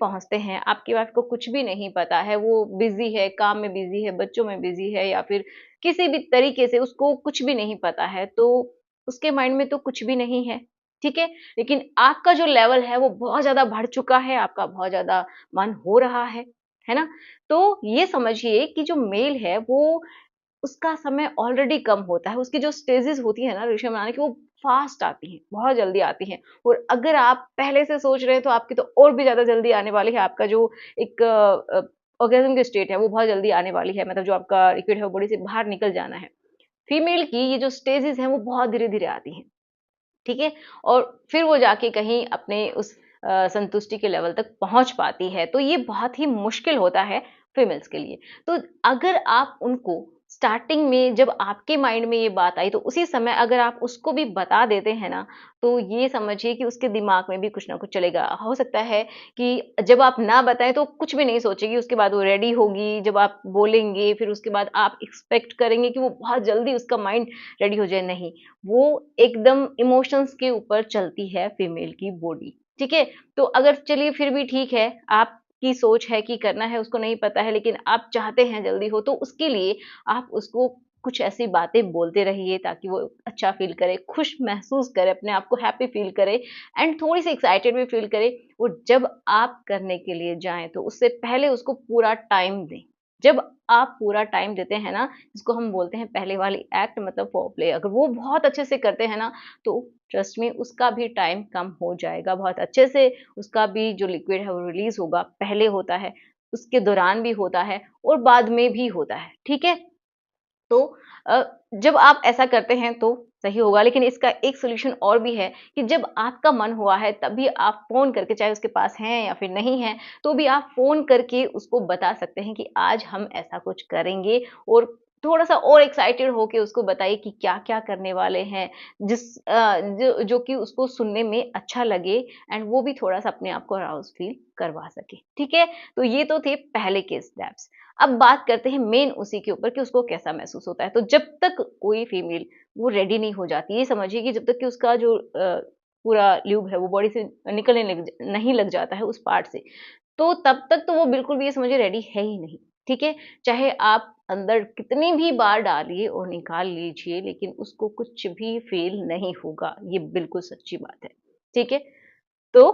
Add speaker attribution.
Speaker 1: पहुँचते हैं, आपकी वाइफ़ को कुछ भी नहीं पता है, वो बिज़ी है, काम में बिज़ी है, बच्चों में बिज़ी है या फिर किसी भी तरीके से उसको कुछ भी नहीं पता है, तो उसके माइंड में तो कुछ भी नहीं है, ठीक है? लेकिन आपका जो लेवल है वो बहुत ज़्यादा बढ़ चुका है, आपका बहुत ज़्यादा मन हो रहा है ना? तो ये समझिए कि जो मेल है वो उसका समय ऑलरेडी कम होता है, उसकी जो स्टेजेज़ होती है ना रिलेशन बनाने की वो फ़ास्ट आती हैं, बहुत जल्दी आती हैं और अगर आप पहले से सोच रहे हैं तो आपकी तो और भी ज़्यादा जल्दी आने वाली है, आपका जो एक ऑर्गेज़्म की स्टेट है वो बहुत जल्दी आने वाली है, मतलब जो आपका लिक्विड है वो बॉडी से बाहर निकल जाना है। फीमेल की ये जो स्टेजेज़ हैं वो बहुत धीरे-धीरे आती हैं, ठीक है? और फिर वो जाके कहीं अपने उस संतुष्टि के लेवल तक पहुँच पाती है, तो ये बहुत ही मुश्किल होता है फीमेल्स के लिए। तो अगर आप उनको स्टार्टिंग में जब आपके माइंड में ये बात आई, तो उसी समय अगर आप उसको भी बता देते हैं ना, तो ये समझिए कि उसके दिमाग में भी कुछ ना कुछ चलेगा। हो सकता है कि जब आप ना बताएँ तो कुछ भी नहीं सोचेगी, उसके बाद वो रेडी होगी, जब आप बोलेंगे, फिर उसके बाद आप एक्सपेक्ट करेंगे कि वो बहुत जल्दी उसका माइंड रेडी हो जाए, नहीं। वो एकदम इमोशंस के ऊपर चलती है फीमेल की बॉडी, ठीक है? तो अगर चलिए फिर भी ठीक है, आपकी सोच है कि करना है, उसको नहीं पता है लेकिन आप चाहते हैं जल्दी हो, तो उसके लिए आप उसको कुछ ऐसी बातें बोलते रहिए ताकि वो अच्छा फ़ील करे, खुश महसूस करे, अपने आप को हैप्पी फ़ील करे एंड थोड़ी-सी एक्साइटेड भी फ़ील करे और जब आप करने के लिए जाएँ, तो उससे पहले उसको पूरा टाइम दें। जब आप पूरा टाइम देते हैं ना, जिसको हम बोलते हैं पहले वाली एक्ट मतलब फ़ोरप्ले, अगर वो बहुत अच्छे से करते हैं ना, तो ट्रस्ट मी उसका भी टाइम कम हो जाएगा बहुत अच्छे से, उसका भी जो लिक्विड है वो रिलीज़ होगा, पहले होता है, उसके दौरान भी होता है और बाद में भी होता है, ठीक है? तो अ, जब आप ऐसा करते हैं तो सही होगा, लेकिन इसका एक सॉल्यूशन और भी है कि जब आपका मन हुआ है तभी आप फ़ोन करके, चाहे उसके पास हैं या फिर नहीं हैं, तो भी आप फ़ोन करके उसको बता सकते हैं कि आज हम ऐसा कुछ करेंगे और थोड़ा-सा और एक्साइटेड होके उसको बताइए कि क्या-क्या करने वाले हैं, जो कि उसको सुनने में अच्छा लगे एंड वो भी थोड़ा-सा अपने आप को अराउज़ फ़ील करवा सके, ठीक है? तो ये तो थे पहले के स्टेप्स। अब बात करते हैं मेन उसी के ऊपर कि उसको कैसा महसूस होता है। तो जब तक कोई फीमेल वो रेडी नहीं हो जाती, ये समझिए कि जब तक कि उसका जो पूरा ल्यूब है वो बॉडी से निकलने नहीं लग जाता है उस पार्ट से, तो तब तक तो वो बिल्कुल भी ये समझिए रेडी है ही नहीं, ठीक है? चाहे आप अंदर कितनी भी बार डालिए और निकाल लीजिए, लेकिन उसको कुछ भी फ़ील नहीं होगा, ये बिल्कुल सच्ची बात है, ठीक है? तो